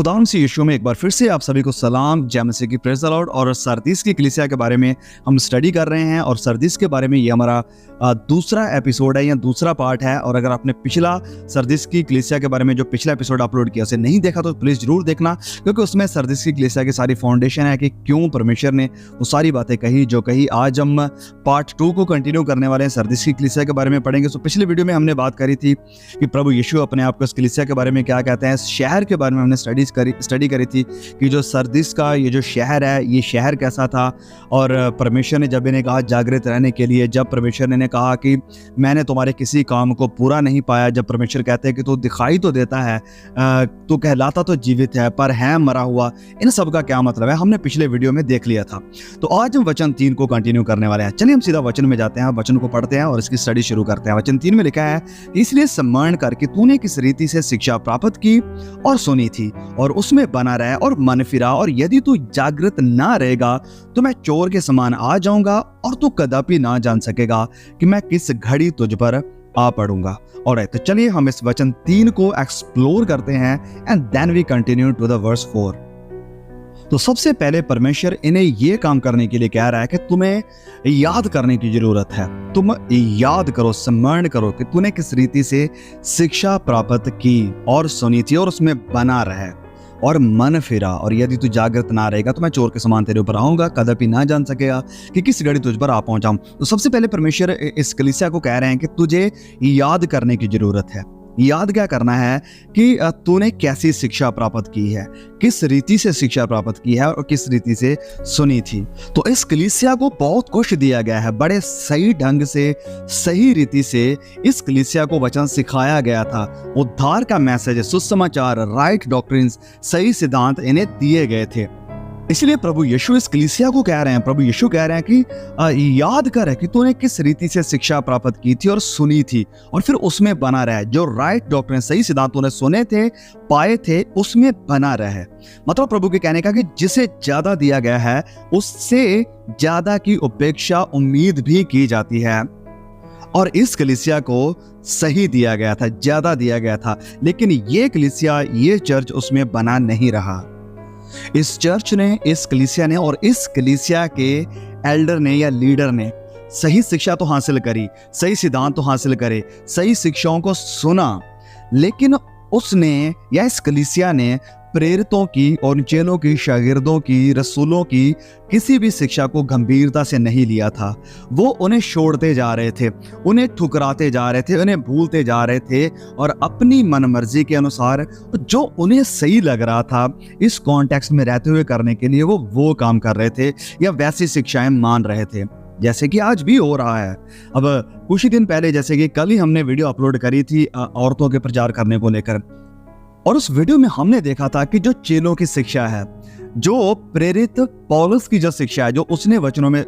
खुदावंद से यीशु में एक बार फिर से आप सभी को सलाम। जय मसीह की, प्रेज़ द लॉर्ड। और सरदीस की कलीसिया के बारे में हम स्टडी कर रहे हैं और सरदीस के बारे में ये हमारा दूसरा एपिसोड है या दूसरा पार्ट है। और अगर आपने पिछला सरदीस की कलीसिया के बारे में जो पिछला एपिसोड अपलोड किया उसे नहीं देखा तो प्लीज़ जरूर देखना, क्योंकि उसमें सरदीस की कलीसिया की सारी फाउंडेशन है कि क्यों परमेश्वर ने वो सारी बातें कही जो कही। आज हम पार्ट 2 को कंटिन्यू करने वाले हैं, सरदीस की कलीसिया के बारे में पढ़ेंगे। तो पिछले वीडियो में हमने बात करी थी कि प्रभु यीशु अपने आप को इस कलीसिया के बारे में क्या कहते हैं। शहर के बारे में हमने स्टडी करी थी कि जो सरदीस का ये जो शहर है, ये शहर कैसा था। और परमेश्वर ने जब इन्हें कहा जागृत रहने के लिए, जब परमेश्वर ने कहा कि मैंने तुम्हारे किसी काम को पूरा नहीं पाया, जब परमेश्वर कहते हैं कि तू दिखाई तो देता है, तू कहलाता तो जीवित है पर है मरा हुआ, इन सब का क्या मतलब है हमने पिछले वीडियो में देख लिया था। तो आज हम वचन 3 को कंटिन्यू करने वाले हैं। चलिए हम सीधा वचन में जाते हैं, वचन को पढ़ते हैं और इसकी स्टडी शुरू करते हैं। वचन 3 में लिखा है, इसलिए सम्मान करके तूने किस रीति से शिक्षा प्राप्त की और सुनी थी और उसमें बना रहे और मन फिरा, और यदि तू जागृत ना रहेगा तो मैं चोर के समान आ जाऊंगा और तू कदापि ना जान सकेगा कि मैं किस घड़ी तुझ पर आ पड़ूंगा। और तो चलिए हम इस वचन 3 को एक्सप्लोर करते हैं and then we continue to the verse 4। तो सबसे पहले परमेश्वर इन्हें यह काम करने के लिए कह रहा है कि तुम्हें याद करने की जरूरत है। तुम याद करो, स्मरण करो कि तूने किस रीति से शिक्षा प्राप्त की और सुनी थी और उसमें बना रहे और मन फिरा, और यदि तू जागृत ना रहेगा तो मैं चोर के समान तेरे ऊपर आऊंगा, कदापि ना जान सकेगा कि किस घड़ी तुझ पर आ पहुंचाऊं। तो सबसे पहले परमेश्वर इस कलीसिया को कह रहे हैं कि तुझे याद करने की जरूरत है। याद क्या करना है कि तूने कैसी शिक्षा प्राप्त की है, किस रीति से शिक्षा प्राप्त की है और किस रीति से सुनी थी। तो इस कलीसिया को बहुत कुछ दिया गया है, बड़े सही ढंग से, सही रीति से इस कलीसिया को वचन सिखाया गया था। उद्धार का मैसेज, सुसमाचार, राइट डॉक्ट्रिन्स, सही सिद्धांत इन्हें दिए गए थे। इसलिए प्रभु यीशु इस कलीसिया को कह रहे हैं, प्रभु यीशु कह रहे हैं कि याद कर कि तूने किस रीति से शिक्षा प्राप्त की थी और सुनी थी और फिर उसमें बना रहे। जो राइट डॉक्ट्रिन, सही सिद्धांत तूने सुने थे, पाए थे, उसमें बना रहे। मतलब प्रभु के कहने का कि जिसे ज्यादा दिया गया है उससे ज्यादा की उपेक्षा उम्मीद भी की जाती है। और इस कलीसिया को सही दिया गया था, ज्यादा दिया गया था, लेकिन ये कलीसिया, ये चर्च उसमें बना नहीं रहा। इस चर्च ने, इस कलीसिया ने और इस कलीसिया के एल्डर ने या लीडर ने सही शिक्षा तो हासिल करी, सही सिद्धांत तो हासिल करे, सही शिक्षाओं को सुना, लेकिन उसने या इस कलीसिया ने प्रेरितों की और चेलों की, शागिर्दों की, रसूलों की किसी भी शिक्षा को गंभीरता से नहीं लिया था। वो उन्हें छोड़ते जा रहे थे, उन्हें ठुकराते जा रहे थे, उन्हें भूलते जा रहे थे और अपनी मनमर्जी के अनुसार जो उन्हें सही लग रहा था इस कॉन्टेक्स्ट में रहते हुए करने के लिए वो काम कर रहे थे या वैसी शिक्षाएं मान रहे थे, जैसे कि आज भी हो रहा है। अब कुछ ही दिन पहले, जैसे कि कल ही हमने वीडियो अपलोड करी थी औरतों के प्रचार करने को लेकर, और उस वीडियो में हमने देखा था कि जो चेलों की शिक्षा है, जो प्रेरित पौलुस की जो शिक्षा है, जो उसने वचनों में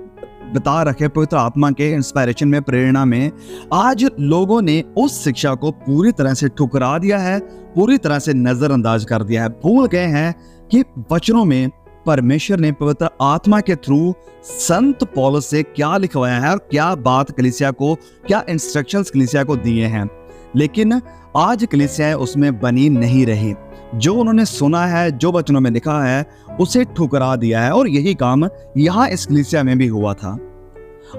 बता रखे पवित्र आत्मा के इंस्पायरेशन में, प्रेरणा में, आज लोगों ने उस शिक्षा को पूरी तरह से ठुकरा दिया है, पूरी तरह से नजरअंदाज कर दिया है। भूल गए हैं कि वचनों में परमेश्वर ने पवित्र आत्मा के थ्रू संत पौलुस से क्या लिखवाया है और क्या बात कलीसिया को, क्या इंस्ट्रक्शंस कलीसिया को दिए हैं। लेकिन आज कलीसियाएं उसमें बनी नहीं रही। जो उन्होंने सुना है, जो वचनों में लिखा है, उसे ठुकरा दिया है। और यही काम यहाँ इस कलीसिया में भी हुआ था।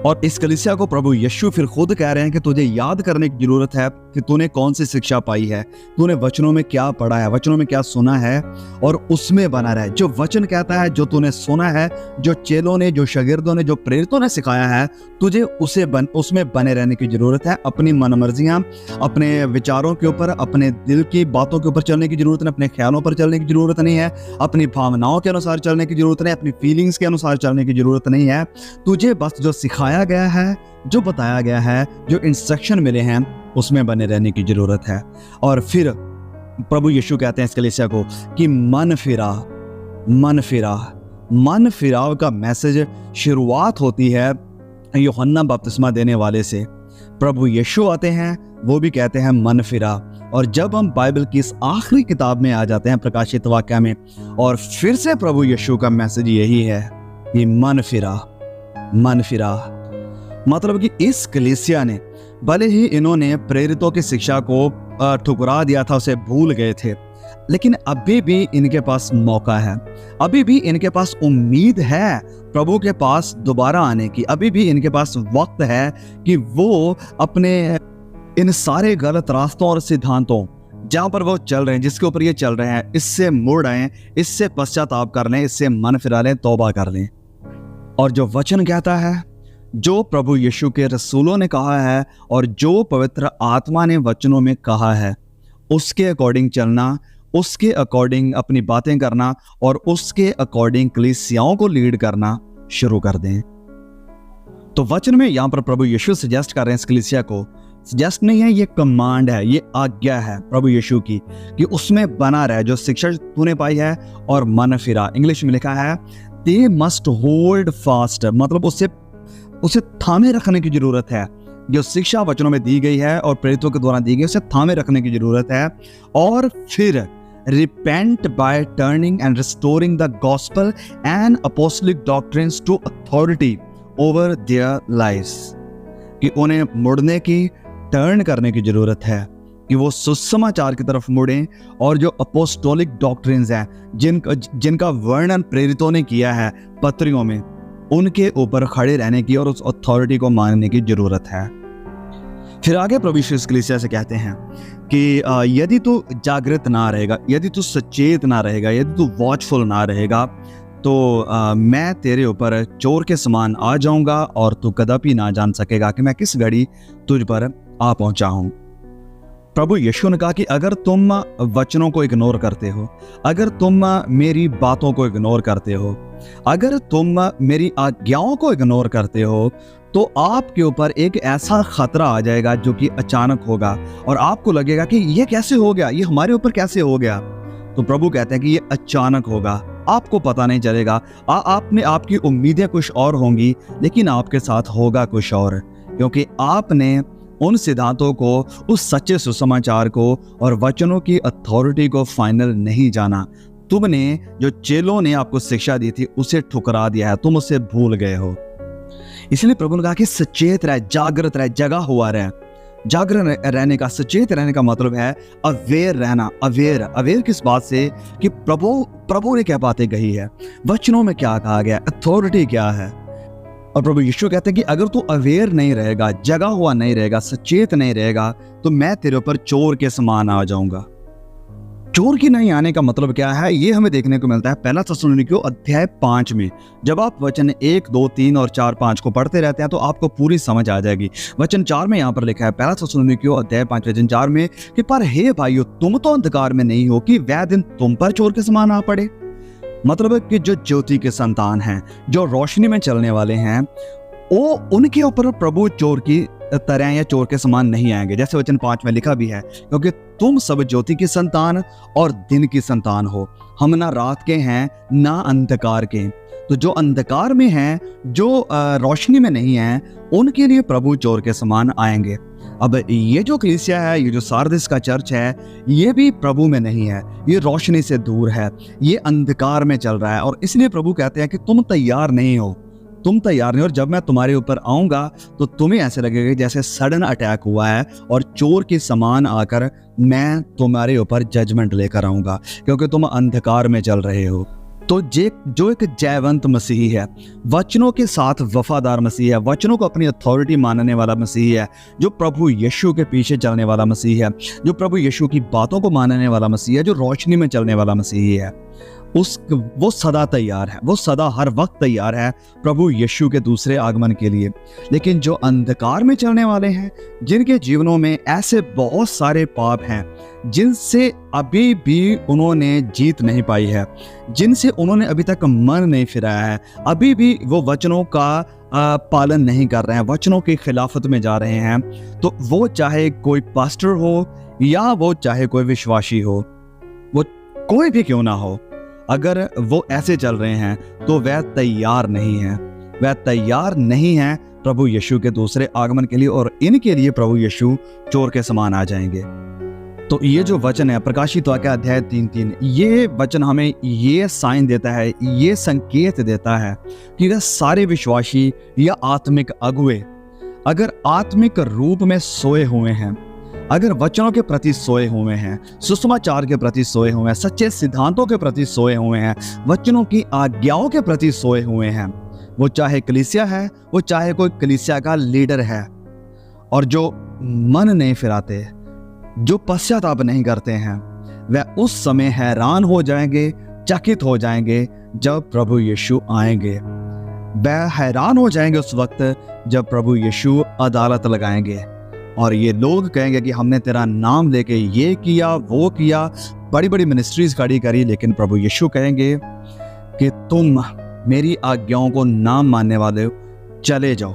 और इस कलीसिया को प्रभु यीशु फिर खुद कह रहे हैं कि तुझे याद करने की जरूरत है कि तूने कौन सी शिक्षा पाई है, तूने वचनों में क्या पढ़ा है, वचनों में क्या सुना है और उसमें बना रहे। जो वचन कहता है, जो तूने सुना है, जो चेलों ने, जो शागिर्दों ने, जो प्रेरितों ने सिखाया है, तुझे उसमें बने रहने की जरूरत है। अपनी मनमर्जियां, अपने विचारों के ऊपर, अपने दिल की बातों के ऊपर चलने की जरूरत नहीं, अपने ख्यालों पर चलने की जरूरत नहीं है, अपनी भावनाओं के अनुसार चलने की जरूरत नहीं, अपनी फीलिंग्स के अनुसार चलने की जरूरत नहीं है। तुझे बस जो सिखाया गया है, जो बताया गया है, जो इंस्ट्रक्शन मिले हैं, उसमें बने रहने की जरूरत है। और फिर प्रभु यीशु कहते हैं इस कलीसिया को कि मन फिरा, मन फिरा। मन फिराव का मैसेज शुरुआत होती है यूहन्ना बपतिस्मा देने वाले से। प्रभु यीशु आते हैं, वो भी कहते हैं मन फिरा। और जब हम बाइबल की इस आखिरी किताब में आ जाते हैं, प्रकाशित वाक्य में, और फिर से प्रभु यीशु का मैसेज यही है कि मन फिरा, मन फिरा। मतलब कि इस कलीसिया ने, भले ही इन्होंने प्रेरितों की शिक्षा को ठुकरा दिया था, उसे भूल गए थे, लेकिन अभी भी इनके पास मौका है, अभी भी इनके पास उम्मीद है प्रभु के पास दोबारा आने की। अभी भी इनके पास वक्त है कि वो अपने इन सारे गलत रास्तों और सिद्धांतों जहां पर वो चल रहे हैं, जिसके ऊपर ये चल रहे हैं, इससे मुड़ आए, इससे पश्चाताप कर लें, इससे मन फिरा लें, तौबा कर लें। और जो वचन कहता है, जो प्रभु यीशु के रसूलों ने कहा है और जो पवित्र आत्मा ने वचनों में कहा है, उसके अकॉर्डिंग चलना, उसके अकॉर्डिंग अपनी बातें करना और उसके अकॉर्डिंग कलीसियाओं को लीड करना शुरू कर दें। तो वचन में यहां पर प्रभु यीशु सजेस्ट कर रहे हैं इस कलीसिया को, सजेस्ट नहीं है, ये कमांड है, ये आज्ञा है प्रभु यीशु की कि उसमें बना रहे, जो शिक्षा तूने पाई है और मन फिरा। इंग्लिश में लिखा है दे मस्ट होल्ड फास्ट, मतलब उसे थामे रखने की जरूरत है। जो शिक्षा वचनों में दी गई है और प्रेरितों के द्वारा दी गई, उसे थामे रखने की जरूरत है। और फिर repent by turning and restoring the gospel and apostolic doctrines to authority over their lives, कि उन्हें मुड़ने की, टर्न करने की जरूरत है, कि वो सुसमाचार की तरफ मुड़ें और जो अपोस्टोलिक डॉक्ट्रिन्स हैं, जिनका वर्णन प्रेरितों ने किया है पत्रियों में, उनके ऊपर खड़े रहने की और उस अथॉरिटी को मानने की जरूरत है। फिर आगे प्रभु यीशु इस कलीसिया से कहते हैं कि यदि तू जागृत ना रहेगा, यदि तू सचेत ना रहेगा, यदि तू वॉचफुल ना रहेगा, तो मैं तेरे ऊपर चोर के समान आ जाऊंगा और तू कदापि ना जान सकेगा कि मैं किस घड़ी तुझ पर आ पहुंचा हूं। प्रभु यीशु ने कहा कि अगर तुम वचनों को इग्नोर करते हो, अगर तुम मेरी बातों को इग्नोर करते हो, अगर तुम मेरी आज्ञाओं को इग्नोर करते हो, तो आपके ऊपर एक ऐसा खतरा आ जाएगा जो कि अचानक होगा और आपको लगेगा कि ये कैसे हो गया, ये हमारे ऊपर कैसे हो गया। तो प्रभु कहते हैं कि ये अचानक होगा, आपको पता नहीं चलेगा, आपकी उम्मीदें कुछ और होंगी, लेकिन आपके साथ होगा कुछ और, क्योंकि आपने उन सिद्धांतों को, उस सच्चे सुसमाचार को और वचनों की अथॉरिटी को फाइनल नहीं जाना। तुमने जो चेलों ने आपको शिक्षा दी थी उसे ठुकरा दिया है, तुम उसे भूल गए हो। इसलिए प्रभु ने कहा कि सचेत रहे, जागृत रहे, जगा हुआ रहे। जागृत रहने का, सचेत रहने का मतलब है अवेयर रहना। अवेयर किस बात से कि प्रभु ने क्या बातें कही है, वचनों में क्या कहा गया, अथॉरिटी क्या है। और प्रभु यीशु कहते हैं कि अगर तू अवेयर नहीं रहेगा, जगा हुआ नहीं रहेगा, सचेत नहीं रहेगा, तो मैं तेरे ऊपर चोर के समान आ जाऊंगा। चोर की नहीं आने का मतलब क्या है, ये हमें देखने को मिलता है पहला थिस्सलुनीकियों अध्याय 5 में। जब आप वचन 1, 2, 3 और 4, 5 को पढ़ते रहते हैं तो आपको पूरी समझ आ जाएगी। वचन 4 में यहाँ पर लिखा है, पहला थिस्सलुनीकियों अध्याय 5 वचन 4 में, कि पर हे भाइयों, तुम तो अंधकार में नहीं हो कि वह दिन तुम पर चोर के समान आ पड़े। मतलब कि जो ज्योति के संतान हैं, जो रोशनी में चलने वाले हैं, वो उनके ऊपर प्रभु चोर की तरह या चोर के समान नहीं आएंगे। जैसे वचन 5 में लिखा भी है, क्योंकि तुम सब ज्योति की संतान और दिन की संतान हो, हम ना रात के हैं ना अंधकार के। तो जो अंधकार में हैं, जो रोशनी में नहीं हैं, उनके लिए प्रभु चोर के समान आएंगे। अब ये जो कलीसिया है, ये जो सारदिस का चर्च है, ये भी प्रभु में नहीं है, ये रोशनी से दूर है, ये अंधकार में चल रहा है। और इसलिए प्रभु कहते हैं कि तुम तैयार नहीं हो, तुम तैयार नहीं हो, और जब मैं तुम्हारे ऊपर आऊंगा तो तुम्हें ऐसे लगेगा जैसे सडन अटैक हुआ है और चोर के समान आकर मैं तुम्हारे ऊपर जजमेंट लेकर आऊंगा, क्योंकि तुम अंधकार में चल रहे हो। तो जो एक जयवंत मसीह है, वचनों के साथ वफादार मसीह है, वचनों को अपनी अथॉरिटी मानने वाला मसीह है, जो प्रभु यीशु के पीछे चलने वाला मसीह है, जो प्रभु यीशु की बातों को मानने वाला मसीह है, जो रोशनी में चलने वाला मसीह है, वो सदा तैयार है, वो सदा हर वक्त तैयार है प्रभु यीशु के दूसरे आगमन के लिए। लेकिन जो अंधकार में चलने वाले हैं, जिनके जीवनों में ऐसे बहुत सारे पाप हैं जिनसे अभी भी उन्होंने जीत नहीं पाई है, जिनसे उन्होंने अभी तक मन नहीं फिराया है, अभी भी वो वचनों का पालन नहीं कर रहे हैं, वचनों की खिलाफत में जा रहे हैं, तो वो चाहे कोई पास्टर हो या वो चाहे कोई विश्वासी हो, वो कोई भी क्यों ना हो, अगर वो ऐसे चल रहे हैं तो वह तैयार नहीं है, वह तैयार नहीं है प्रभु यीशु के दूसरे आगमन के लिए, और इनके लिए प्रभु यीशु चोर के समान आ जाएंगे। तो ये जो वचन है प्रकाशित वाक्य अध्याय 3:3, ये वचन हमें ये साइन देता है, ये संकेत देता है कि अगर सारे विश्वासी या आत्मिक अगुए अगर आत्मिक रूप में सोए हुए हैं, अगर वचनों के प्रति सोए हुए हैं, सुसमाचार के प्रति सोए हुए हैं, सच्चे सिद्धांतों के प्रति सोए हुए हैं, वचनों की आज्ञाओं के प्रति सोए हुए हैं, वो चाहे कलीसिया है, वो चाहे कोई कलीसिया का लीडर है, और जो मन नहीं फिराते, जो पश्चाताप नहीं करते हैं, वह उस समय हैरान हो जाएंगे, चकित हो जाएंगे जब प्रभु यीशु आएंगे। वह हैरान हो जाएंगे उस वक्त जब प्रभु यीशु अदालत लगाएंगे और ये लोग कहेंगे कि हमने तेरा नाम लेके ये किया, वो किया, बड़ी बड़ी मिनिस्ट्रीज खड़ी करी, लेकिन प्रभु यीशु कहेंगे कि तुम मेरी आज्ञाओं को ना मानने वाले हो, चले जाओ,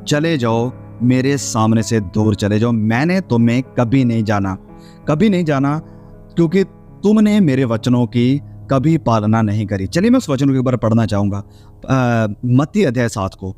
चले जाओ, मेरे सामने से दूर चले जाओ, मैंने तुम्हें कभी नहीं जाना, कभी नहीं जाना, क्योंकि तुमने मेरे वचनों की कभी पालना नहीं करी। चलिए मैं उस वचनों के ऊपर पढ़ना चाहूंगा, मत्ती अध्याय 7 को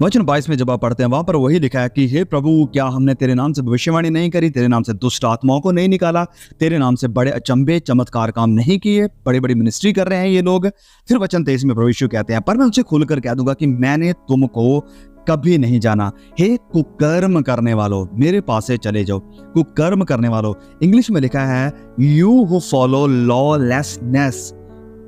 वचन 22 में जब आप पढ़ते हैं, वहां पर वही लिखा है कि हे प्रभु, क्या हमने तेरे नाम से भविष्यवाणी नहीं करी, तेरे नाम से दुष्ट आत्माओं को नहीं निकाला, तेरे नाम से बड़े अचंभे चमत्कार काम नहीं किए, बड़ी बड़ी मिनिस्ट्री कर रहे हैं ये लोग। फिर वचन 23 में प्रभु यीशु कहते हैं, पर मैं उनसे खुलकर कह दूंगा कि मैंने तुमको कभी नहीं जाना। हे कुकर्म करने वालों, मेरे पास से चले जाओ। कुकर्म करने वालों, इंग्लिश में लिखा है you who follow lawlessness.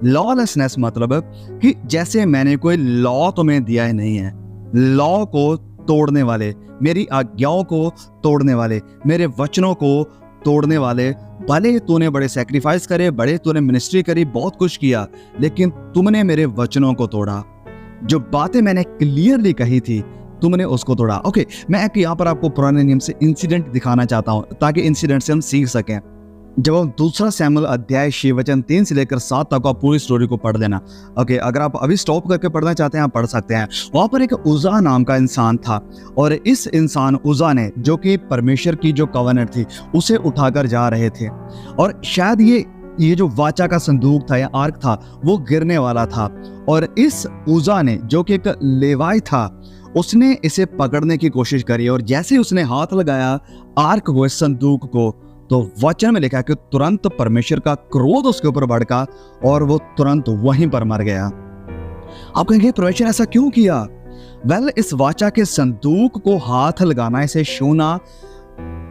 Lawlessness मतलब कि जैसे मैंने कोई लॉ तुम्हें दिया ही नहीं है, लॉ को तोड़ने वाले, मेरी आज्ञाओं को तोड़ने वाले, मेरे वचनों को तोड़ने वाले। भले तूने बड़े सैक्रिफाइस करे, बड़े तूने मिनिस्ट्री करी, बहुत कुछ किया, लेकिन तुमने मेरे वचनों को तोड़ा। जो बातें मैंने क्लियरली कही थी, तुमने उसको तोड़ा। ओके, मैं एक यहाँ पर आपको पुराने नियम से इंसिडेंट दिखाना चाहता हूँ ताकि इंसिडेंट से हम सीख सकें। जब हम 2 शमूएल अध्याय 6 वचन 3 से लेकर 7 तक आप पूरी स्टोरी को पढ़ लेना। ओके, अगर आप अभी स्टॉप करके पढ़ना चाहते हैं आप पढ़ सकते हैं। वहां पर एक उज़ा नाम का इंसान था, और इस इंसान उज़ा ने, जो कि परमेश्वर की जो कवनेंट थी, उसे उठाकर जा रहे थे, और शायद ये जो वाचा का संदूक था या आर्क था, वो गिरने वाला था। और इस उज़ा ने, जो कि एक लेवाई था, उसने इसे पकड़ने की कोशिश करी, और जैसे उसने हाथ लगाया आर्क को, इस संदूक को, तो वचन में लिखा है कि तुरंत परमेश्वर का क्रोध उसके ऊपर भड़का और वो तुरंत वहीं पर मर गया। आप कहेंगे परमेश्वर ऐसा क्यों किया? वेल, इस वाचा के संदूक को हाथ लगाना, इसे छूना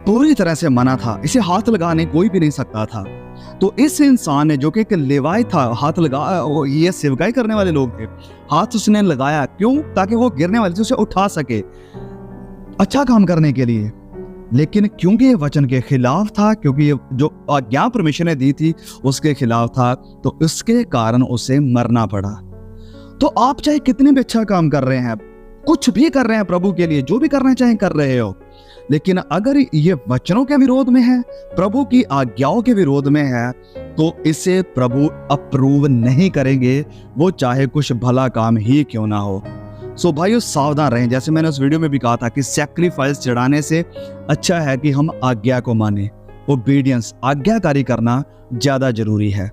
पूरी तरह से मना था। इसे हाथ लगाने कोई भी नहीं सकता था। तो इस इंसान ने, जो कि एक लेवाई था, हाथ लगा, ये सेवकाई करने वाले लोग थे, हाथ उसने लगाया। क्यों? ताकि वो गिरने वाले थे उसे उठा सके, अच्छा काम करने के लिए। लेकिन क्योंकि ये वचन के खिलाफ था, क्योंकि ये जो आज्ञा परमेश्वर ने दी थी उसके खिलाफ था, तो इसके कारण उसे मरना पड़ा। तो आप चाहे कितने भी अच्छा काम कर रहे हैं, कुछ भी कर रहे हैं प्रभु के लिए, जो भी करना चाहे कर रहे हो, लेकिन अगर ये वचनों के विरोध में है, प्रभु की आज्ञाओं के विरोध में है, तो इसे प्रभु अप्रूव नहीं करेंगे, वो चाहे कुछ भला काम ही क्यों ना हो। सो भाइयों, सावधान रहें। जैसे मैंने उस वीडियो में भी कहा था कि सैक्रिफाइस चढ़ाने से अच्छा है कि हम आज्ञा को माने। ओबीडियंस, आज्ञाकारी करना ज्यादा जरूरी है।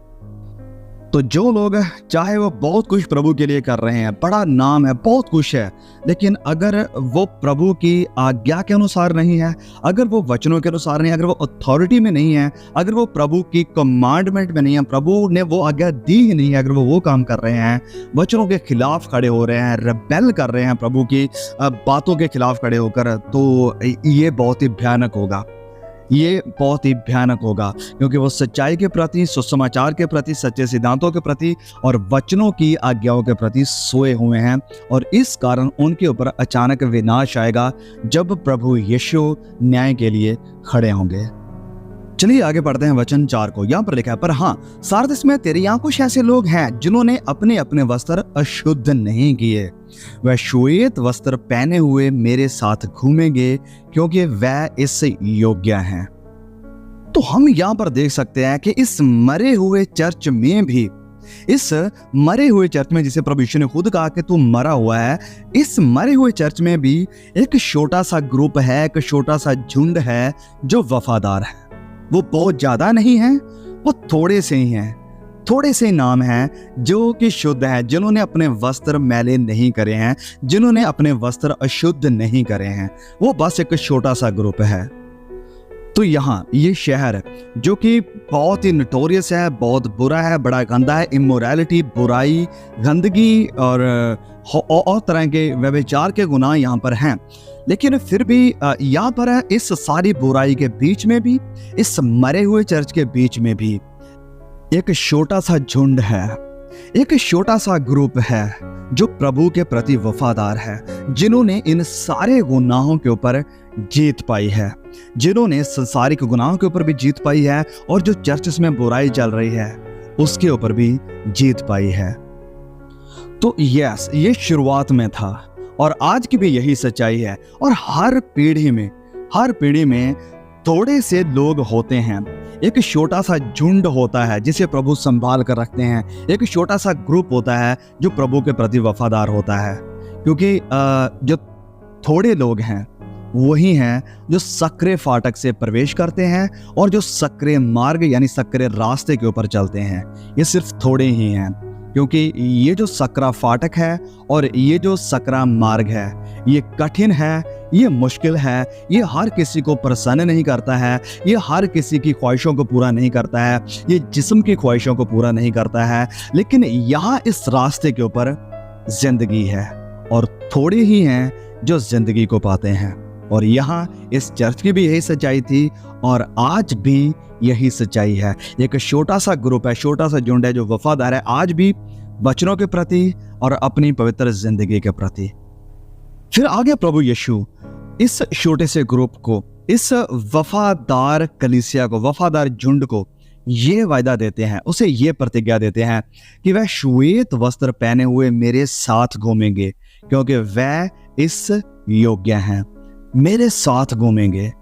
तो जो लोग, चाहे वो बहुत कुछ प्रभु के लिए कर रहे हैं, बड़ा नाम है, बहुत कुछ है, लेकिन अगर वो प्रभु की आज्ञा के अनुसार नहीं है, अगर वो वचनों के अनुसार नहीं है, अगर वो अथॉरिटी में नहीं है, अगर वो प्रभु की कमांडमेंट में नहीं है, प्रभु ने वो आज्ञा दी ही नहीं है, अगर वो काम कर रहे हैं, वचनों के खिलाफ खड़े हो रहे हैं, रेबेल कर रहे हैं प्रभु की बातों के खिलाफ खड़े होकर, तो ये बहुत ही भयानक होगा। ये बहुत ही भयानक होगा, क्योंकि वो सच्चाई के प्रति, सुसमाचार के प्रति, सच्चे सिद्धांतों के प्रति और वचनों की आज्ञाओं के प्रति सोए हुए हैं, और इस कारण उनके ऊपर अचानक विनाश आएगा जब प्रभु यीशु न्याय के लिए खड़े होंगे। चलिए आगे पढ़ते हैं वचन 4 को। यहाँ पर लिखा है, पर हाँ, सारदिस में तेरे यहाँ कुछ ऐसे लोग हैं जिन्होंने अपने अपने वस्त्र अशुद्ध नहीं किए, वह श्वेत वस्त्र पहने हुए मेरे साथ घूमेंगे, क्योंकि वह इससे योग्य हैं। तो हम यहाँ पर देख सकते हैं कि इस मरे हुए चर्च में भी, इस मरे हुए चर्च में, जिसे प्रभु यीशु ने खुद कहा कि तू मरा हुआ है, इस मरे हुए चर्च में भी एक छोटा सा ग्रुप है, एक छोटा सा झुंड है जो वफादार है। वो बहुत ज्यादा नहीं है, वो थोड़े से ही हैं, थोड़े से नाम हैं जो कि शुद्ध हैं, जिन्होंने अपने वस्त्र मैले नहीं करे हैं, जिन्होंने अपने वस्त्र अशुद्ध नहीं करे हैं। वो बस एक छोटा सा ग्रुप है। तो यहाँ ये शहर जो कि बहुत ही नोटोरियस है, बहुत बुरा है, बड़ा गंदा है, इमोरैलिटी, बुराई, गंदगी और तरह के व्यभिचार के गुनाह यहाँ पर हैं। लेकिन फिर भी यहाँ पर इस सारी बुराई के बीच में भी, इस मरे हुए चर्च के बीच में भी एक छोटा सा झुंड है, एक छोटा सा ग्रुप है जो प्रभु के प्रति वफादार है, जिन्होंने इन सारे गुनाहों के ऊपर जीत पाई है, जिन्होंने संसारिक गुनाहों के ऊपर भी जीत पाई है और जो चर्चेस में बुराई चल रही है उसके ऊपर भी जीत पाई है। तो यस, ये शुरुआत में था और आज की भी यही सच्चाई है। और हर पीढ़ी में थोड़े से लोग होते हैं, एक छोटा सा झुंड होता है जिसे प्रभु संभाल कर रखते हैं, एक छोटा सा ग्रुप होता है जो प्रभु के प्रति वफादार होता है। क्योंकि जो थोड़े लोग हैं वही हैं जो सक्रिय फाटक से प्रवेश करते हैं और जो सक्रिय मार्ग यानी सक्रिय रास्ते के ऊपर चलते हैं। ये सिर्फ थोड़े ही हैं, क्योंकि ये जो सकरा फाटक है और ये जो सकरा मार्ग है ये कठिन है, ये मुश्किल है, ये हर किसी को प्रसन्न नहीं करता है, ये हर किसी की ख्वाहिशों को पूरा नहीं करता है, ये जिस्म की ख्वाहिशों को पूरा नहीं करता है। लेकिन यहाँ इस रास्ते के ऊपर जिंदगी है और थोड़े ही हैं जो जिंदगी को पाते हैं। और यहाँ इस चर्च की भी यही सच्चाई थी और आज भी यही सच्चाई है। एक छोटा सा ग्रुप है, छोटा सा झुंड है जो वफादार है आज भी वचनों के प्रति और अपनी पवित्र जिंदगी के प्रति। फिर आगे प्रभु यीशु इस छोटे से ग्रुप को, इस वफादार कलीसिया को, वफादार झुंड को ये वायदा देते हैं, उसे ये प्रतिज्ञा देते हैं कि वह श्वेत वस्त्र पहने हुए मेरे साथ घूमेंगे क्योंकि वह इस योग्य हैं, मेरे साथ घूमेंगे।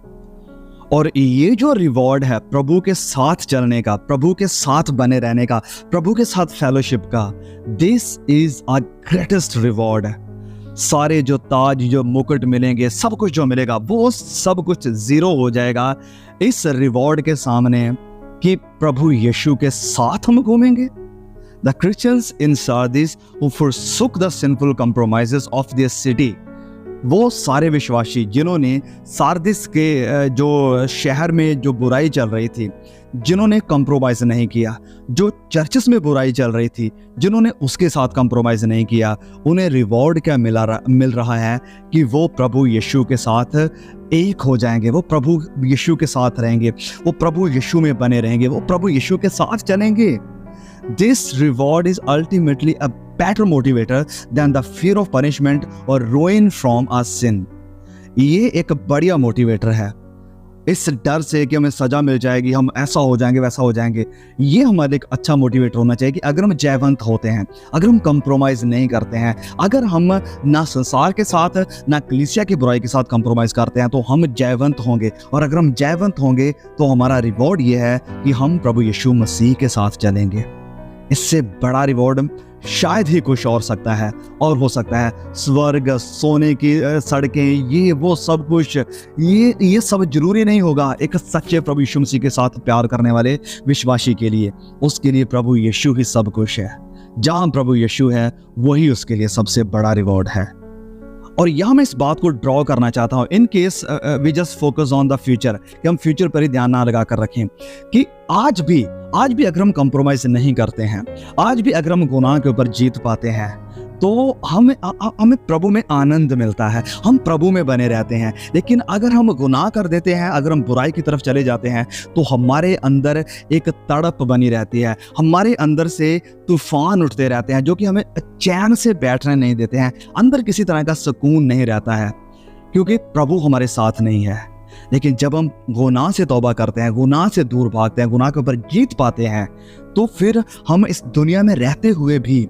और ये जो रिवॉर्ड है प्रभु के साथ चलने का, प्रभु के साथ बने रहने का, प्रभु के साथ फेलोशिप का, this is a greatest reward. सारे जो ताज, जो मुकुट मिलेंगे, सब कुछ जो मिलेगा वो सब कुछ जीरो हो जाएगा इस रिवॉर्ड के सामने कि प्रभु यीशु के साथ हम घूमेंगे। The Christians in Sardis who forsook the sinful compromises of their city, वो सारे विश्वासी जिन्होंने सारदिस के जो शहर में जो बुराई चल रही थी, जिन्होंने कंप्रोमाइज नहीं किया, जो चर्चेस में बुराई चल रही थी, जिन्होंने उसके साथ कंप्रोमाइज नहीं किया, उन्हें रिवॉर्ड क्या मिल रहा है कि वो प्रभु यीशु के साथ एक हो जाएंगे, वो प्रभु यीशु के साथ रहेंगे, वो प्रभु यीशु में बने रहेंगे, वो प्रभु यीशु के साथ चलेंगे। This reward is ultimately a better motivator than the fear of punishment or ruin from our sin. ये एक बढ़िया मोटिवेटर है इस डर से कि हमें सजा मिल जाएगी, हम ऐसा हो जाएंगे, वैसा हो जाएंगे। ये हमारे एक अच्छा मोटिवेटर होना चाहिए कि अगर हम जयवंत होते हैं, अगर हम कंप्रोमाइज नहीं करते हैं, अगर हम ना संसार के साथ ना कलीसिया की बुराई के साथ कंप्रोमाइज करते हैं तो हम जयवंत होंगे। और अगर हम जयवंत होंगे तो हमारा रिवॉर्ड ये है कि हम प्रभु यीशु मसीह के साथ चलेंगे। इससे बड़ा रिवॉर्ड शायद ही कुछ और सकता है, और हो सकता है स्वर्ग, सोने की सड़कें, ये वो सब कुछ, ये सब जरूरी नहीं होगा एक सच्चे प्रभु यीशु मसीह के साथ प्यार करने वाले विश्वासी के लिए। उसके लिए प्रभु यीशु ही सब कुछ है। जहां प्रभु यीशु है वही उसके लिए सबसे बड़ा रिवॉर्ड है। और यहाँ मैं इस बात को ड्रॉ करना चाहता हूँ, in case we just focus on the future, कि हम फ्यूचर पर ही ध्यान ना लगा कर रखें कि आज भी अगर हम कंप्रोमाइज नहीं करते हैं, आज भी अगर हम गुनाह के ऊपर जीत पाते हैं तो हमें प्रभु में आनंद मिलता है, हम प्रभु में बने रहते हैं। लेकिन अगर हम गुनाह कर देते हैं, अगर हम बुराई की तरफ चले जाते हैं तो हमारे अंदर एक तड़प बनी रहती है, हमारे अंदर से तूफान उठते रहते हैं जो कि हमें चैन से बैठने नहीं देते हैं, अंदर किसी तरह का सुकून नहीं रहता है क्योंकि प्रभु हमारे साथ नहीं है। लेकिन जब हम गुनाह से तौबा करते हैं, गुनाह से दूर भागते हैं, गुनाह के ऊपर जीत पाते हैं, तो फिर हम इस दुनिया में रहते हुए भी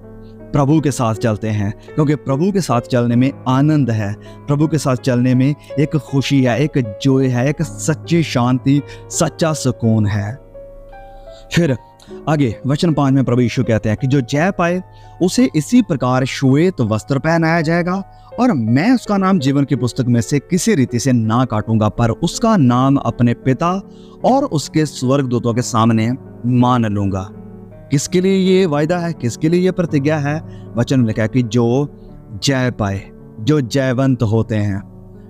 प्रभु के साथ चलते हैं, क्योंकि प्रभु के साथ चलने में आनंद है, प्रभु के साथ चलने में एक खुशी है, एक जॉय है, एक सच्ची शांति, सच्चा सुकून है। फिर आगे वचन 5 में प्रभु यीशु कहते हैं कि जो जय पाए उसे इसी प्रकार श्वेत वस्त्र पहनाया जाएगा और मैं उसका नाम जीवन की पुस्तक में से किसी रीति से ना काटूंगा, पर उसका नाम अपने पिता और उसके स्वर्गदूतों के सामने मान लूंगा। किसके लिए ये वायदा है, किसके लिए ये प्रतिज्ञा है? वचन में लिखा है कि जो जय पाए, जो जयवंत होते हैं,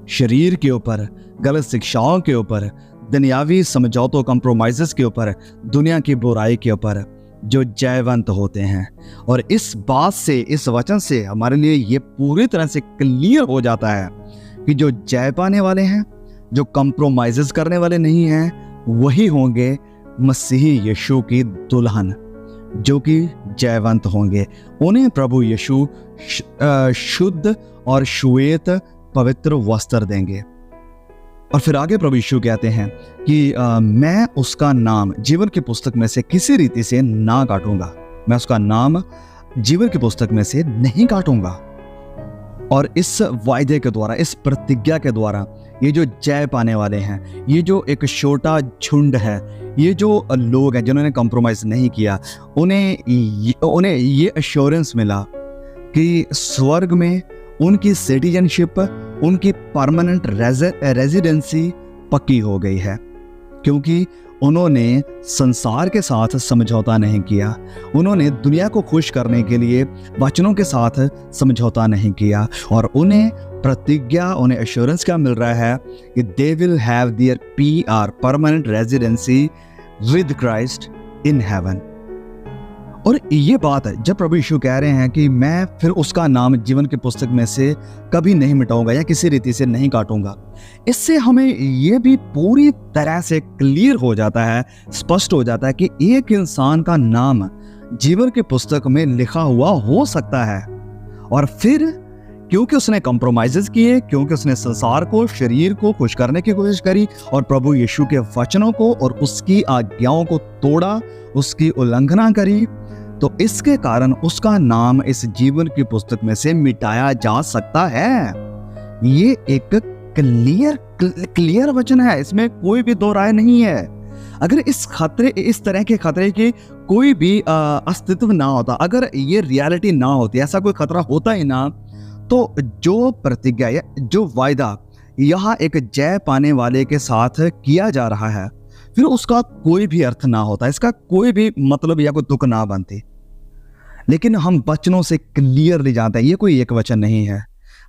शरीर के ऊपर, गलत शिक्षाओं के ऊपर, दुनियावी समझौतों कंप्रोमाइजेस के ऊपर, दुनिया की बुराई के ऊपर जो जयवंत होते हैं। और इस बात से, इस वचन से हमारे लिए ये पूरी तरह से क्लियर हो जाता है कि जो जय पाने वाले हैं, जो कंप्रोमाइजेस करने वाले नहीं हैं, वही होंगे मसीही यीशु की दुल्हन, जो कि जयवंत होंगे। उन्हें प्रभु यीशु शुद्ध और श्वेत पवित्र वस्त्र देंगे। और फिर आगे प्रभु यीशु कहते हैं कि मैं उसका नाम जीवन की पुस्तक में से किसी रीति से ना काटूंगा, मैं उसका नाम जीवन की पुस्तक में से नहीं काटूंगा। और इस वायदे के द्वारा, इस प्रतिज्ञा के द्वारा, ये जो जय पाने वाले हैं, ये जो एक छोटा झुंड है, ये जो लोग हैं जिन्होंने कॉम्प्रोमाइज नहीं किया, उन्हें ये एश्योरेंस मिला कि स्वर्ग में उनकी सिटीजनशिप, उनकी परमानेंट रेजिडेंसी पक्की हो गई है, क्योंकि उन्होंने संसार के साथ समझौता नहीं किया, उन्होंने दुनिया को खुश करने के लिए वचनों के साथ समझौता नहीं किया। और उन्हें प्रतिज्ञा, उन्हें एश्योरेंस क्या मिल रहा है कि they will have their PR, permanent residency with Christ in heaven. और ये बात है जब प्रभु यीशु कह रहे हैं कि मैं फिर उसका नाम जीवन की पुस्तक में से कभी नहीं मिटाऊंगा या किसी रीति से नहीं काटूंगा, इससे हमें ये भी पूरी तरह से क्लियर हो जाता है, स्पष्ट हो जाता है कि एक इंसान का नाम जीवन की पुस्तक में लिखा हुआ हो सकता है। और फिर क्योंकि उसने कॉम्प्रोमाइजेस किए, क्योंकि उसने संसार को, शरीर को खुश करने की कोशिश करी और प्रभु यीशु के वचनों को और उसकी आज्ञाओं को तोड़ा, उसकी उल्लंघना करी, तो इसके कारण उसका नाम इस जीवन की पुस्तक में से मिटाया जा सकता है। ये एक क्लियर वचन है, इसमें कोई भी दो राय नहीं है। अगर इस तरह के खतरे की कोई भी अस्तित्व ना होता, अगर ये रियलिटी ना होती, ऐसा कोई खतरा होता ही ना, तो जो प्रतिज्ञा, जो वायदा यहाँ एक जय पाने वाले के साथ किया जा रहा है, फिर उसका कोई भी अर्थ ना होता, इसका कोई भी मतलब या कोई तुक ना बनती। लेकिन हम वचनों से क्लियरली जानते हैं, ये कोई एक वचन नहीं है।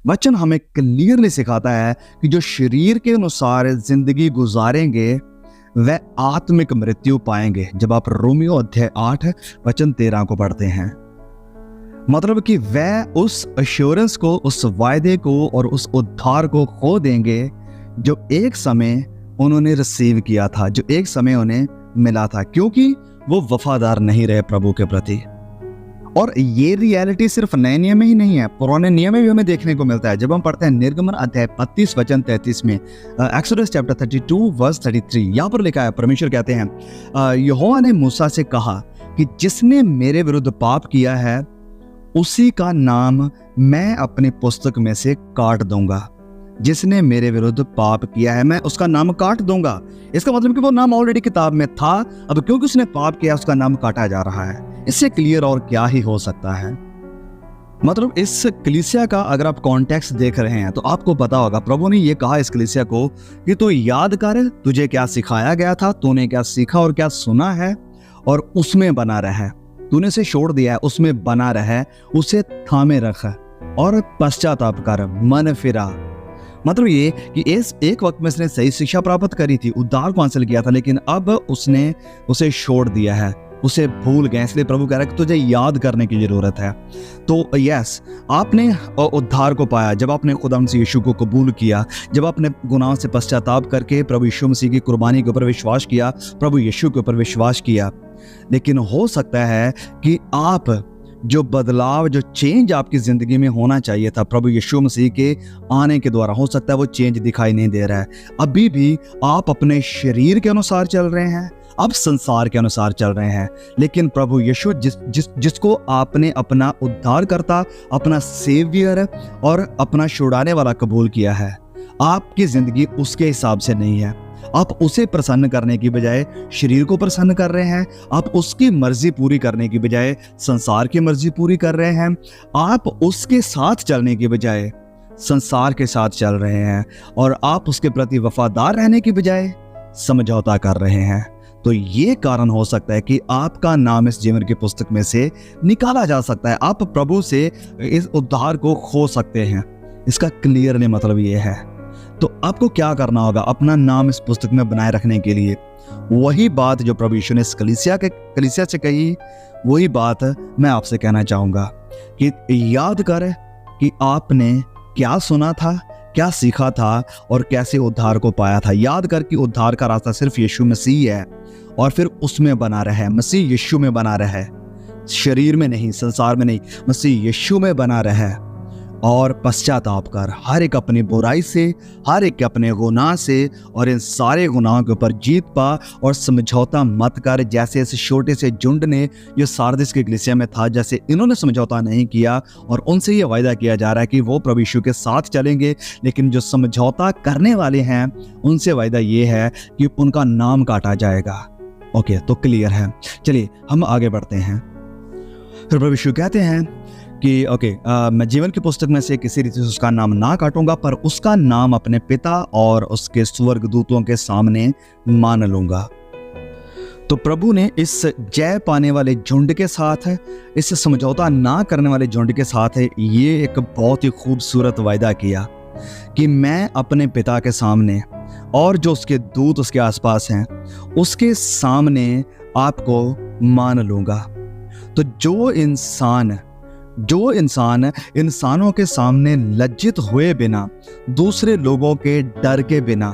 वचन हमें क्लियरली सिखाता है कि जो शरीर के अनुसार जिंदगी गुजारेंगे वह आत्मिक मृत्यु पाएंगे। जब आप रोमियो अध्याय 8 वचन 13 को पढ़ते हैं, मतलब कि वह उस एश्योरेंस को, उस वायदे को और उस उद्धार को खो देंगे जो एक समय उन्होंने रिसीव किया था, जो एक समय उन्हें मिला था, क्योंकि वो वफादार नहीं रहे प्रभु के प्रति। और ये रियलिटी सिर्फ नए नियम में ही नहीं है, पुराने नियम में भी हमें देखने को मिलता है। जब हम पढ़ते हैं निर्गमन अध्याय 32 वचन 33 में, एक्सोडस चैप्टर 32 वर्स 33, यहाँ पर लिखा है, परमेश्वर कहते हैं, यहोवा ने मूसा से कहा कि जिसने मेरे विरुद्ध पाप किया है उसी का नाम मैं अपनी पुस्तक में से काट दूंगा। जिसने मेरे विरुद्ध पाप किया है मैं उसका नाम काट दूंगा। इसका मतलब कि वो नाम ऑलरेडी किताब में था, अब क्योंकि उसने पाप किया उसका नाम काटा जा रहा है। इससे क्लियर और क्या ही हो सकता है। मतलब इस कलीसिया का अगर आप कॉन्टेक्स्ट देख रहे हैं तो आपको पता होगा, प्रभु ने ये कहा इस कलीसिया को कि तू याद कर तुझे क्या सिखाया गया था, तूने क्या सीखा और क्या सुना है, और उसमें बना रहे। तूने उसे छोड़ दिया है, उसमें बना रहे, उसे थामे रख और पश्चाताप कर, मन फिरा। मतलब ये कि इस एक वक्त में उसने सही शिक्षा प्राप्त करी थी, उद्धार को हासिल किया था, लेकिन अब उसने उसे छोड़ दिया है, उसे भूल गए। इसलिए प्रभु कह रहा है कि तुझे याद करने की जरूरत है। तो यस, आपने उद्धार को पाया जब आपने खुदा मसीह यीशु को कबूल किया, जब आपने गुनाह से पश्चाताप करके प्रभु यीशु मसीह की कुर्बानी के ऊपर विश्वास किया, प्रभु यीशु के ऊपर विश्वास किया। लेकिन हो सकता है कि आप जो बदलाव, जो चेंज आपकी जिंदगी में होना चाहिए था प्रभु यीशु मसीह के आने के द्वारा, हो सकता है वो चेंज दिखाई नहीं दे रहा है। अभी भी आप अपने शरीर के अनुसार चल रहे हैं, आप संसार के अनुसार चल रहे हैं। लेकिन प्रभु यीशु जिसको आपने अपना उद्धारकर्ता, अपना सेवियर और अपना छुड़ाने वाला कबूल किया है, आपकी जिंदगी उसके हिसाब से नहीं है। आप उसे प्रसन्न करने की बजाय शरीर को प्रसन्न कर रहे हैं, आप उसकी मर्जी पूरी करने की बजाय संसार की मर्जी पूरी कर रहे हैं, आप उसके साथ चलने की बजाय संसार के साथ चल रहे हैं, और आप उसके प्रति वफादार रहने की बजाय समझौता कर रहे हैं। तो ये कारण हो सकता है कि आपका नाम इस जीवन की पुस्तक में से निकाला जा सकता है। आप प्रभु से इस उद्धार को खो सकते हैं। इसका क्लियरली मतलब ये है। तो आपको क्या करना होगा अपना नाम इस पुस्तक में बनाए रखने के लिए? वही बात जो प्रभु यीशु ने इस कलीसिया से कही, वही बात मैं आपसे कहना चाहूँगा कि याद कर कि आपने क्या सुना था, क्या सीखा था और कैसे उद्धार को पाया था। याद कर कि उद्धार का रास्ता सिर्फ यीशु मसीह है और फिर उसमें बना रहे, मसीह यीशु में बना रहे, शरीर में नहीं, संसार में नहीं, मसीह यीशु में बना रहे और पश्चाताप कर हर एक अपनी बुराई से, हर एक अपने गुनाह से और इन सारे गुनाहों के ऊपर जीत पा और समझौता मत कर, जैसे इस छोटे से झुंड ने जो सारदिस की कलीसिया में था, जैसे इन्होंने समझौता नहीं किया और उनसे ये वायदा किया जा रहा है कि वो प्रभु यीशु के साथ चलेंगे। लेकिन जो समझौता करने वाले हैं उनसे वायदा ये है कि उनका नाम काटा जाएगा। ओके, तो क्लियर है। चलिए हम आगे बढ़ते हैं। फिर प्रभु यीशु कहते हैं कि मैं जीवन की पुस्तक में से किसी रीति से उसका नाम ना काटूंगा, पर उसका नाम अपने पिता और उसके स्वर्गदूतों के सामने मान लूंगा। तो प्रभु ने इस जय पाने वाले झुंड के साथ, इस समझौता ना करने वाले झुंड के साथ ये एक बहुत ही खूबसूरत वायदा किया कि मैं अपने पिता के सामने और जो उसके दूत उसके आसपास हैं उसके सामने आपको मान लूंगा। तो जो इंसान इंसानों के सामने लज्जित हुए बिना, दूसरे लोगों के डर के बिना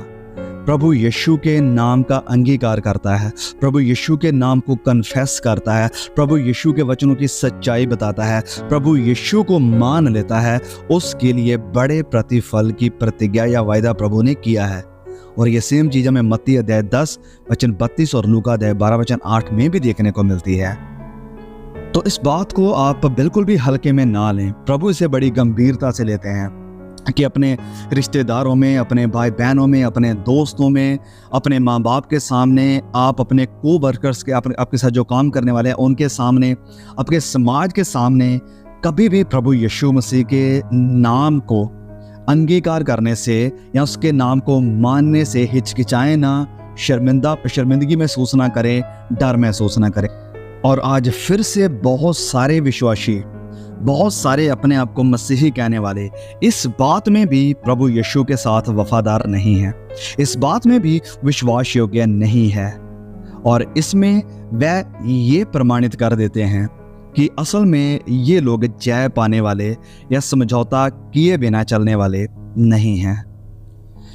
प्रभु यीशु के नाम का अंगीकार करता है, प्रभु यीशु के नाम को कन्फेस करता है, प्रभु यीशु के वचनों की सच्चाई बताता है, प्रभु यीशु को मान लेता है, उसके लिए बड़े प्रतिफल की प्रतिज्ञा या वायदा प्रभु ने किया है। और ये सेम चीज़ हमें मत्ती अध्याय 10 वचन 32 और लूका अध्याय 12 वचन 8 में भी देखने को मिलती है। तो इस बात को आप बिल्कुल भी हल्के में ना लें। प्रभु इसे बड़ी गंभीरता से लेते हैं कि अपने रिश्तेदारों में, अपने भाई बहनों में, अपने दोस्तों में, अपने माँ बाप के सामने, आप अपने को वर्कर्स के, आपके साथ जो काम करने वाले हैं उनके सामने, आपके समाज के सामने कभी भी प्रभु यीशु मसीह के नाम को अंगीकार करने से या उसके नाम को मानने से हिचकिचाएं ना, शर्मिंदगी महसूस ना करें, डर महसूस ना करें। और आज फिर से बहुत सारे विश्वासी, बहुत सारे अपने आप को मसीही कहने वाले इस बात में भी प्रभु यीशु के साथ वफादार नहीं है, इस बात में भी विश्वास योग्य नहीं है और इसमें वह ये प्रमाणित कर देते हैं कि असल में ये लोग जय पाने वाले या समझौता किए बिना चलने वाले नहीं हैं।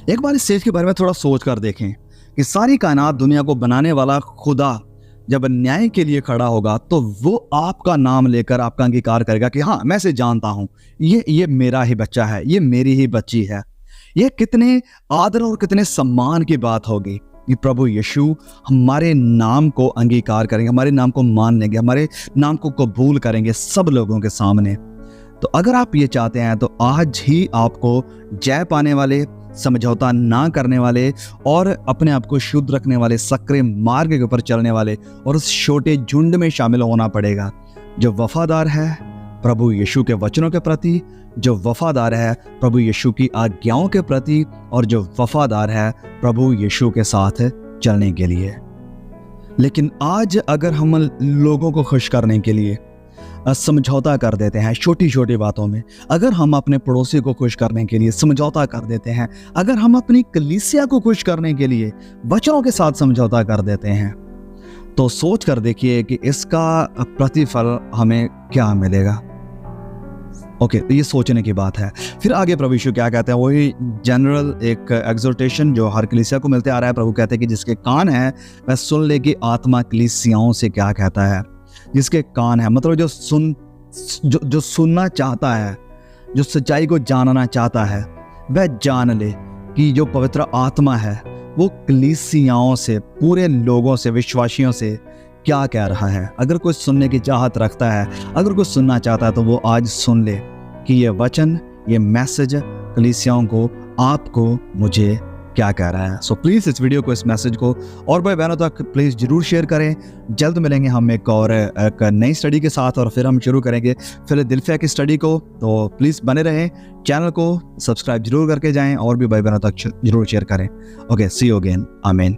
एक बार इस चीज के बारे में थोड़ा सोच कर देखें कि सारी कायनात दुनिया को बनाने वाला खुदा जब न्याय के लिए खड़ा होगा तो वो आपका नाम लेकर आपका अंगीकार करेगा कि हाँ, मैं इसे जानता हूं, ये मेरा ही बच्चा है, ये मेरी ही बच्ची है। ये कितने आदर और कितने सम्मान की बात होगी कि प्रभु यीशु हमारे नाम को अंगीकार करेंगे, हमारे नाम को मान लेंगे, हमारे नाम को कबूल करेंगे सब लोगों के सामने। तो अगर आप ये चाहते हैं तो आज ही आपको जय पाने वाले, समझौता ना करने वाले और अपने आप को शुद्ध रखने वाले सक्रिय मार्ग के ऊपर चलने वाले और उस छोटे झुंड में शामिल होना पड़ेगा जो वफादार है प्रभु यीशु के वचनों के प्रति, जो वफादार है प्रभु यीशु की आज्ञाओं के प्रति और जो वफादार है प्रभु यीशु के साथ चलने के लिए। लेकिन आज अगर हम लोगों को खुश करने के लिए समझौता कर देते हैं छोटी छोटी बातों में, अगर हम अपने पड़ोसी को खुश करने के लिए समझौता कर देते हैं, अगर हम अपनी कलीसिया को खुश करने के लिए वचनों के साथ समझौता कर देते हैं, तो सोच कर देखिए कि इसका प्रतिफल हमें क्या मिलेगा। ओके, तो ये सोचने की बात है। फिर आगे प्रभु यीशु क्या कहते हैं, वही जनरल एक एग्जोर्टेशन जो हर कलीसिया को मिलते आ रहा है। प्रभु कहते हैं कि जिसके कान है वह सुन ले कि आत्मा कलीसियाओं से क्या कहता है। जिसके कान है मतलब जो सुनना चाहता है, जो सच्चाई को जानना चाहता है, वह जान ले कि जो पवित्र आत्मा है वो कलीसियाओं से, पूरे लोगों से, विश्वासियों से क्या कह रहा है। अगर कोई सुनने की चाहत रखता है, अगर कोई सुनना चाहता है तो वो आज सुन ले कि ये वचन, ये मैसेज कलीसियाओं को, आपको, मुझे क्या कह रहा है। सो प्लीज़ इस वीडियो को, इस मैसेज को और भाई बहनों तक प्लीज़ जरूर शेयर करें। जल्द मिलेंगे हम एक नई स्टडी के साथ और फिर हम शुरू करेंगे फिलडेल्फिया की स्टडी को। तो प्लीज़ बने रहें, चैनल को सब्सक्राइब जरूर करके जाएं और भी भाई बहनों तक जरूर शेयर करें। ओके, सी यू अगेन, आमीन।